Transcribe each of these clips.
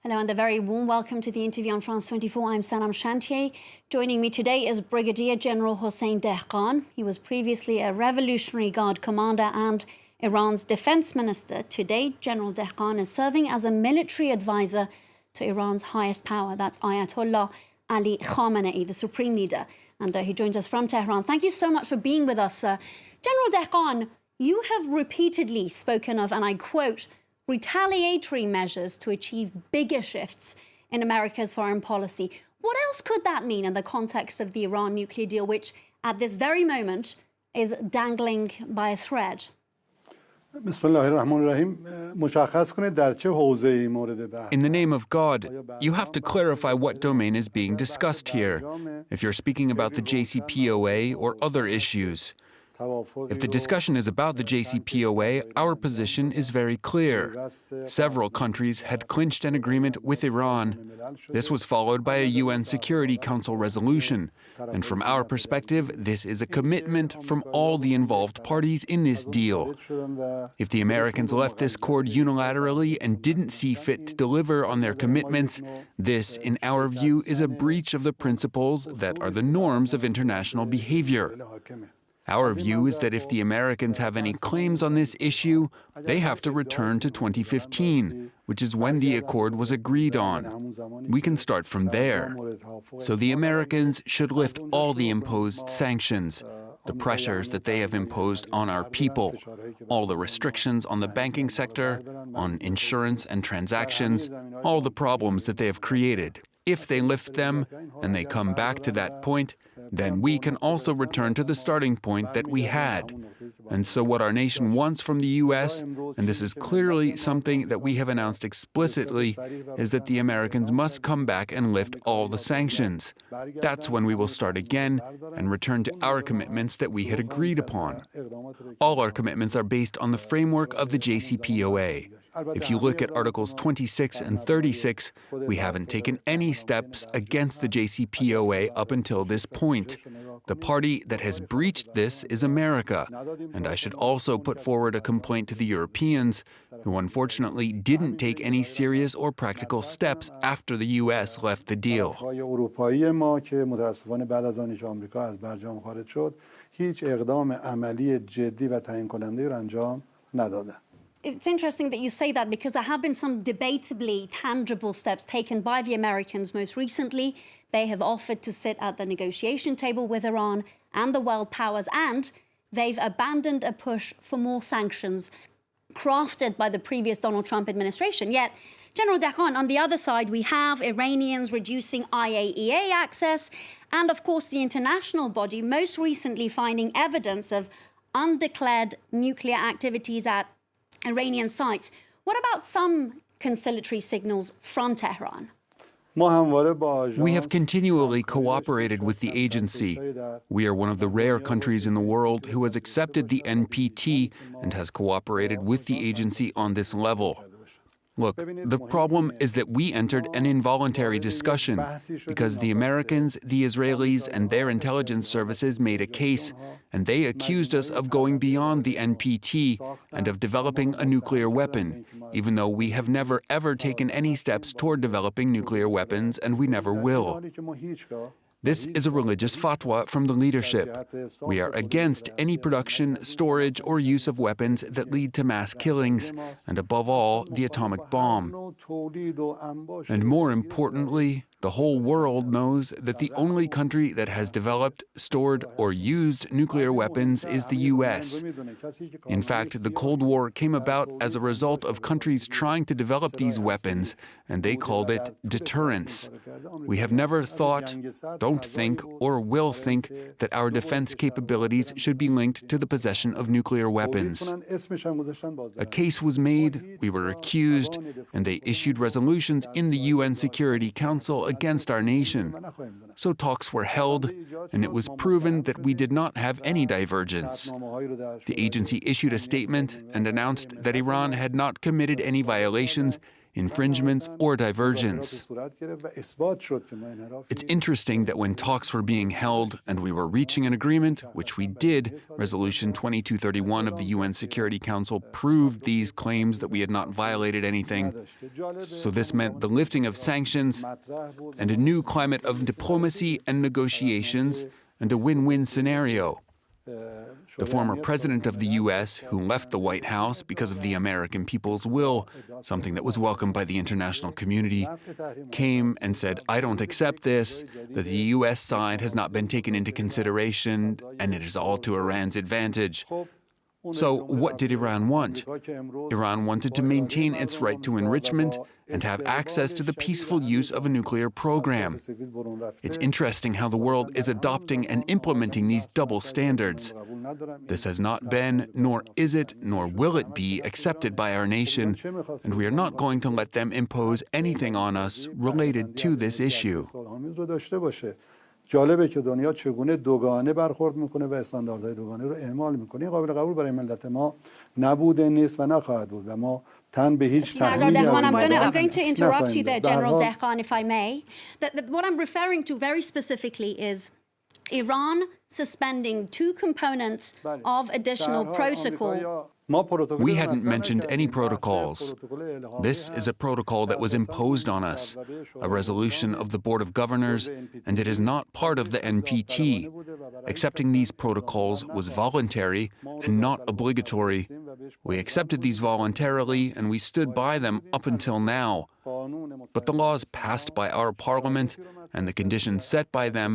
Hello and a very warm welcome to the interview on France 24. I'm Sanam Chantier. Joining me today is Brigadier General Hossein Dehqan. He was previously a Revolutionary Guard commander and Iran's defense minister. Today, General Dehqan is serving as a military advisor to Iran's highest power. That's Ayatollah Ali Khamenei, the supreme leader. And he joins us from Tehran. Thank you so much for being with us, sir. General Dehqan, you have repeatedly spoken of, and I quote, retaliatory measures to achieve bigger shifts in America's foreign policy. What else could that mean in the context of the Iran nuclear deal, which at this very moment is dangling by a thread? In the name of God, you have to clarify what domain is being discussed here, if you're speaking about the JCPOA or other issues. If the discussion is about the JCPOA, our position is very clear. Several countries had clinched an agreement with Iran. This was followed by a UN Security Council resolution. And from our perspective, this is a commitment from all the involved parties in this deal. If the Americans left this cord unilaterally and didn't see fit to deliver on their commitments, this, in our view, is a breach of the principles that are the norms of international behavior. Our view is that if the Americans have any claims on this issue, they have to return to 2015, which is when the accord was agreed on. We can start from there. So the Americans should lift all the imposed sanctions, the pressures that they have imposed on our people, all the restrictions on the banking sector, on insurance and transactions, all the problems that they have created. If they lift them and they come back to that point, then we can also return to the starting point that we had. And so what our nation wants from the U.S., and this is clearly something that we have announced explicitly, is that the Americans must come back and lift all the sanctions. That's when we will start again and return to our commitments that we had agreed upon. All our commitments are based on the framework of the JCPOA. If you look at Articles 26 and 36, we haven't taken any steps against the JCPOA up until this point. The party that has breached this is America. And I should also put forward a complaint to the Europeans, who unfortunately didn't take any serious or practical steps after the U.S. left the deal. It's interesting that you say that because there have been some debatably tangible steps taken by the Americans most recently. They have offered to sit at the negotiation table with Iran and the world powers, and they've abandoned a push for more sanctions crafted by the previous Donald Trump administration. Yet, General Dehqan, on the other side, we have Iranians reducing IAEA access and, of course, the international body most recently finding evidence of undeclared nuclear activities at Iranian sites. What about some conciliatory signals from Tehran? We have continually cooperated with the agency. We are one of the rare countries in the world who has accepted the NPT and has cooperated with the agency on this level. Look, the problem is that we entered an involuntary discussion because the Americans, the Israelis, and their intelligence services made a case, and they accused us of going beyond the NPT and of developing a nuclear weapon, even though we have never ever taken any steps toward developing nuclear weapons, and we never will. This is a religious fatwa from the leadership. We are against any production, storage, or use of weapons that lead to mass killings, and above all, the atomic bomb. And more importantly, the whole world knows that the only country that has developed, stored, or used nuclear weapons is the U.S. In fact, the Cold War came about as a result of countries trying to develop these weapons, and they called it deterrence. We have never thought, don't think, or will think that our defense capabilities should be linked to the possession of nuclear weapons. A case was made, we were accused, and they issued resolutions in the UN Security Council against our nation. So talks were held, and it was proven that we did not have any divergence. The agency issued a statement and announced that Iran had not committed any violations, infringements, or divergence. It's interesting that when talks were being held and we were reaching an agreement, which we did, Resolution 2231 of the UN Security Council proved these claims that we had not violated anything. So this meant the lifting of sanctions and a new climate of diplomacy and negotiations and a win-win scenario. The former president of the U.S., who left the White House because of the American people's will, something that was welcomed by the international community, came and said, "I don't accept this, that the U.S. side has not been taken into consideration, and it is all to Iran's advantage." So what did Iran want? Iran wanted to maintain its right to enrichment and have access to the peaceful use of a nuclear program. It's interesting how the world is adopting and implementing these double standards. This has not been, nor is it, nor will it be accepted by our nation, and we are not going to let them impose anything on us related to this issue. جالبه که دنیا چگونه دوگانه برخورد میکنه و استانداردهای دوگانه رو اعمال میکنه. این قابل قبول برای ملت ما نبوده نیست و نخواهد بود و ما تن به هیچ تحمیلی I'm going to interrupt you there, General Dehqan, if I may. What I'm referring to very specifically is Iran suspending two components of additional protocol. We hadn't mentioned any protocols. This is a protocol that was imposed on us, a resolution of the Board of Governors, and it is not part of the NPT. Accepting these protocols was voluntary and not obligatory. We accepted these voluntarily and we stood by them up until now. But the laws passed by our parliament and the conditions set by them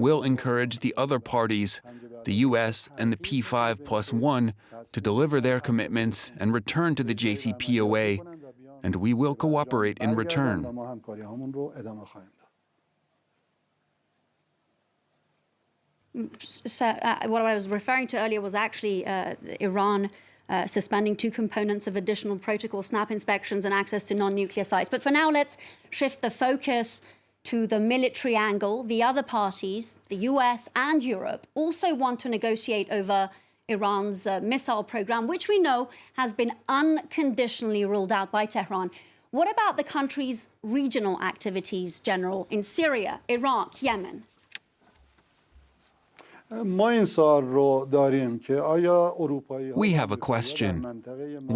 will encourage the other parties, the U.S. and the P5+1, to deliver their commitments and return to the JCPOA, and we will cooperate in return. So what I was referring to earlier was actually Iran suspending two components of additional protocol, snap inspections and access to non-nuclear sites. But for now, let's shift the focus to the military angle. The other parties, the US and Europe, also want to negotiate over Iran's missile program, which we know has been unconditionally ruled out by Tehran. What about the country's regional activities, General, in Syria, Iraq, Yemen? We have a question.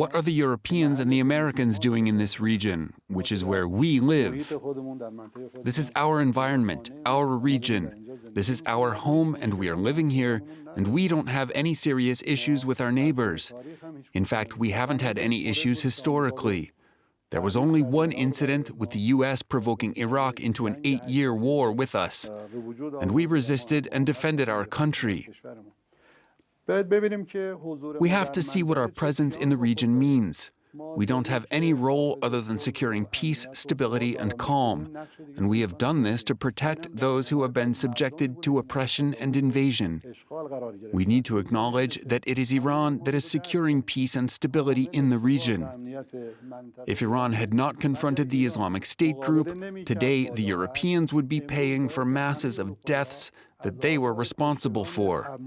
What are the Europeans and the Americans doing in this region, which is where we live? This is our environment, our region. This is our home, and we are living here, and we don't have any serious issues with our neighbors. In fact, we haven't had any issues historically. There was only one incident with the U.S. provoking Iraq into an 8-year war with us, and we resisted and defended our country. We have to see what our presence in the region means. We don't have any role other than securing peace, stability, and calm, and we have done this to protect those who have been subjected to oppression and invasion. We need to acknowledge that it is Iran that is securing peace and stability in the region. If Iran had not confronted the Islamic State group, today the Europeans would be paying for masses of deaths that they were responsible for.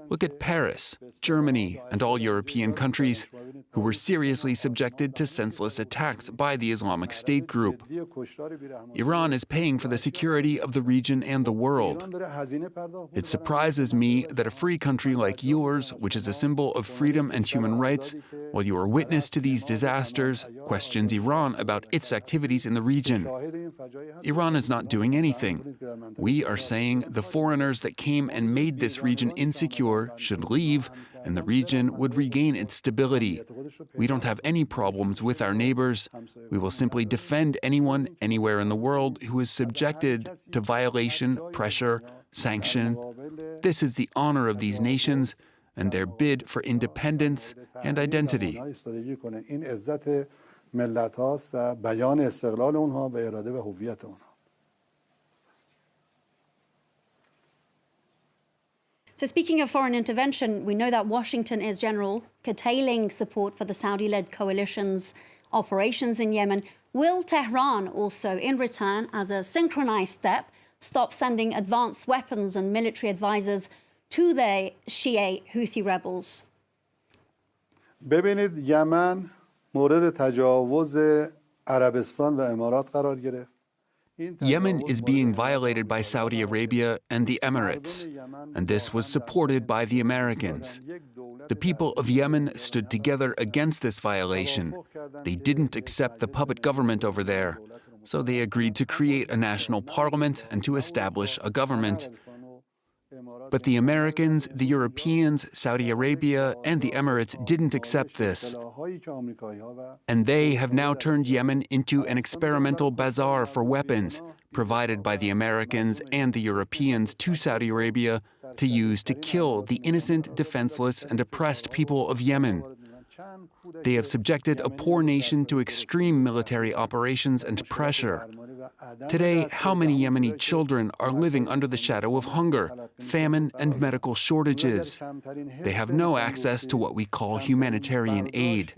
Look at Paris, Germany, and all European countries who were seriously subjected to senseless attacks by the Islamic State group. Iran is paying for the security of the region and the world. It surprises me that a free country like yours, which is a symbol of freedom and human rights, while you are witness to these disasters, questions Iran about its activities in the region. Iran is not doing anything. We are saying the foreigners that came and made this region insecure should leave, and the region would regain its stability. We don't have any problems with our neighbors. We will simply defend anyone, anywhere in the world who is subjected to violation, pressure, sanction. This is the honor of these nations and their bid for independence and identity. So speaking of foreign intervention, we know that Washington is, General, curtailing support for the Saudi-led coalition's operations in Yemen. Will Tehran also, in return, as a synchronized step, stop sending advanced weapons and military advisors to the Shia Houthi rebels? ببینید یمن مورد تجاوز عربستان و امارات قرار گرفت. Yemen is being violated by Saudi Arabia and the Emirates, and this was supported by the Americans. The people of Yemen stood together against this violation. They didn't accept the puppet government over there, so they agreed to create a national parliament and to establish a government. But the Americans, the Europeans, Saudi Arabia, and the Emirates didn't accept this. And they have now turned Yemen into an experimental bazaar for weapons, provided by the Americans and the Europeans to Saudi Arabia to use to kill the innocent, defenseless, and oppressed people of Yemen. They have subjected a poor nation to extreme military operations and pressure. Today, how many Yemeni children are living under the shadow of hunger, famine, and medical shortages? They have no access to what we call humanitarian aid.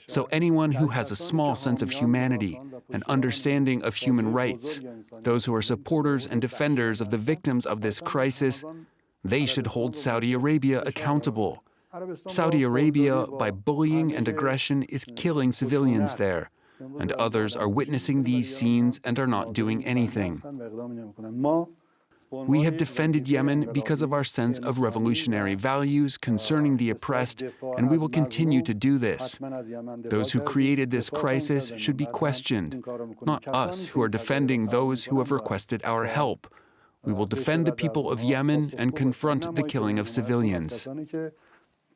So anyone who has a small sense of humanity, an understanding of human rights, those who are supporters and defenders of the victims of this crisis, they should hold Saudi Arabia accountable. Saudi Arabia, by bullying and aggression, is killing civilians there, and others are witnessing these scenes and are not doing anything. We have defended Yemen because of our sense of revolutionary values concerning the oppressed, and we will continue to do this. Those who created this crisis should be questioned, not us who are defending those who have requested our help. We will defend the people of Yemen and confront the killing of civilians.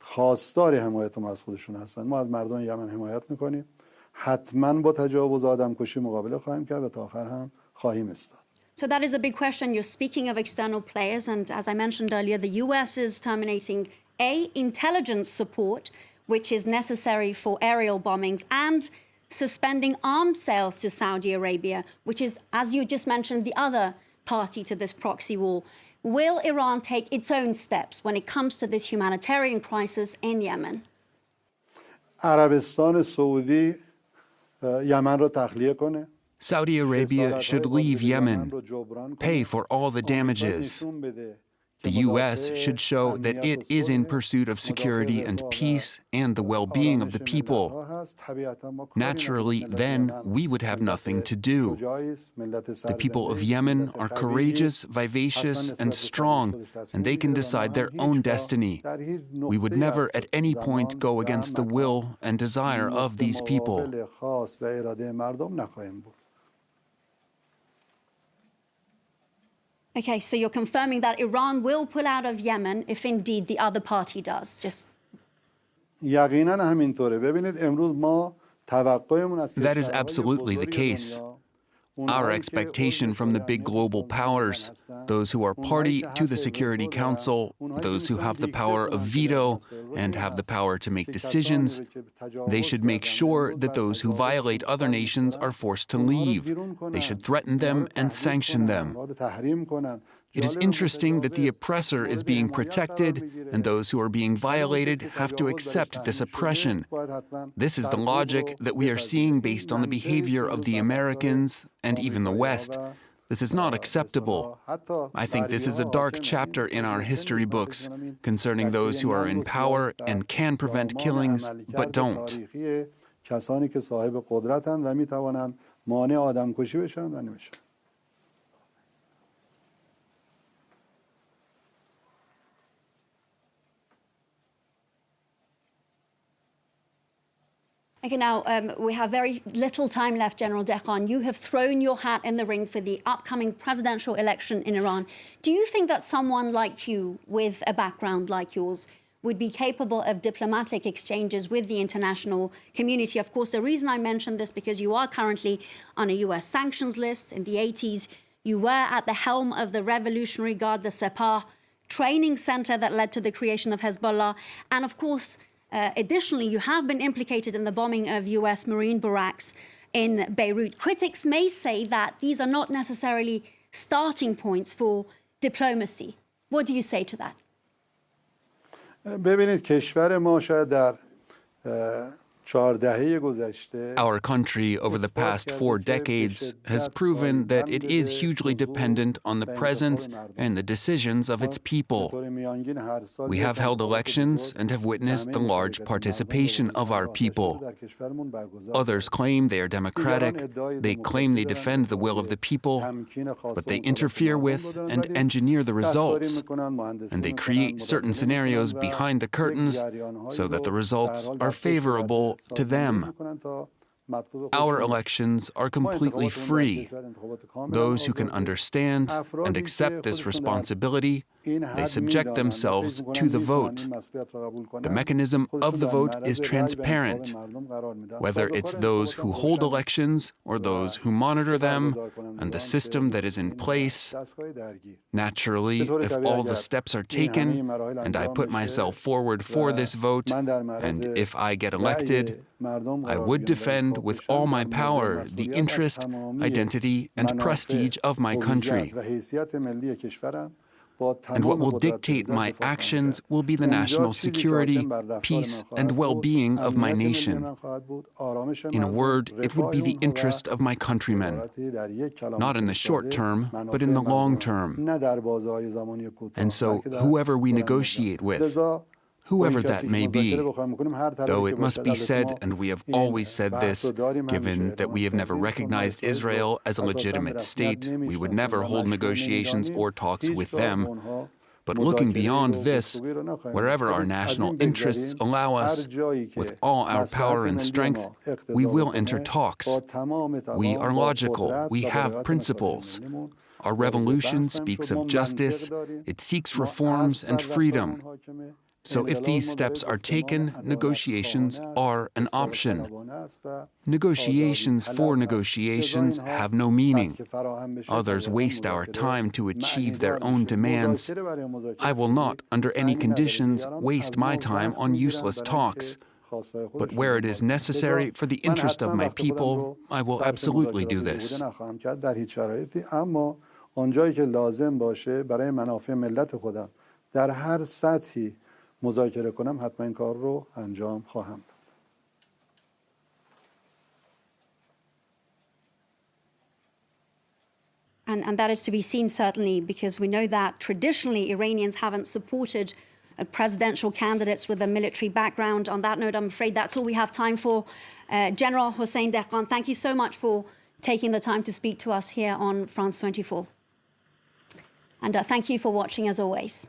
خواستار حمایت ما از خودشون هستند. ما از مردم یمن حمایت میکنیم. حتما با تجاوز آدمکشی مقابله خواهیم کرد و تا آخر هم خواهیم ایستاد. So that is a big question. You're speaking of external players, and as I mentioned earlier, the US is terminating intelligence support, which is necessary for aerial bombings, and suspending arms sales to Saudi Arabia, which is, as you just mentioned, the other party to this proxy war. Will Iran take its own steps when it comes to this humanitarian crisis in Yemen? عربستان سعودی یمن رو تخلیه کنه. Saudi Arabia should leave Yemen, pay for all the damages. The U.S. should show that it is in pursuit of security and peace and the well-being of the people. Naturally, then, we would have nothing to do. The people of Yemen are courageous, vivacious, and strong, and they can decide their own destiny. We would never at any point go against the will and desire of these people. Okay, so you're confirming that Iran will pull out of Yemen if indeed the other party does. یقینا همینطوره. ببینید امروز ما توقعمون از That is absolutely the case. Our expectation from the big global powers, those who are party to the Security Council, those who have the power of veto and have the power to make decisions, they should make sure that those who violate other nations are forced to leave. They should threaten them and sanction them. It is interesting that the oppressor is being protected and those who are being violated have to accept this oppression. This is the logic that we are seeing based on the behavior of the Americans and even the West. This is not acceptable. I think this is a dark chapter in our history books concerning those who are in power and can prevent killings, but don't. Okay, now we have very little time left, General Dehqan. You have thrown your hat in the ring for the upcoming presidential election in Iran. Do you think that someone like you, with a background like yours, would be capable of diplomatic exchanges with the international community? Of course, the reason I mention this because you are currently on a US sanctions list. In the 80s, you were at the helm of the Revolutionary Guard, the Sepah training center that led to the creation of Hezbollah. And of course, additionally, you have been implicated in the bombing of US Marine barracks in Beirut. Critics may say that these are not necessarily starting points for diplomacy. What do you say to that? ببینید کشور ما شاید در Our country, over the past 4 decades, has proven that it is hugely dependent on the presence and the decisions of its people. We have held elections and have witnessed the large participation of our people. Others claim they are democratic, they claim they defend the will of the people, but they interfere with and engineer the results, and they create certain scenarios behind the curtains so that the results are favorable to them. Our elections are completely free. Those who can understand and accept this responsibility, they subject themselves to the vote. The mechanism of the vote is transparent. Whether it's those who hold elections or those who monitor them, and the system that is in place, naturally, if all the steps are taken, and I put myself forward for this vote, and if I get elected, I would defend with all my power the interest, identity, and prestige of my country. And what will dictate my actions will be the national security, peace, and well-being of my nation. In a word, it would be the interest of my countrymen, not in the short term, but in the long term. And so, whoever we negotiate with, whoever that may be, though it must be said, and we have always said this, given that we have never recognized Israel as a legitimate state, we would never hold negotiations or talks with them. But looking beyond this, wherever our national interests allow us, with all our power and strength, we will enter talks. We are logical. We have principles. Our revolution speaks of justice. It seeks reforms and freedom. So if these steps are taken, negotiations are an option. Negotiations for negotiations have no meaning. Others waste our time to achieve their own demands. I will not, under any conditions, waste my time on useless talks. But where it is necessary for the interest of my people, I will absolutely do this. مذاکره کنم حتما این کار رو انجام خواهم داد. And that is to be seen, certainly, because we know that traditionally Iranians haven't supported presidential candidates with a military background. On that note, I'm afraid that's all we have time for. General Hossein Dehqan, thank you so much for taking the time to speak to us here on France 24. And thank you for watching, as always.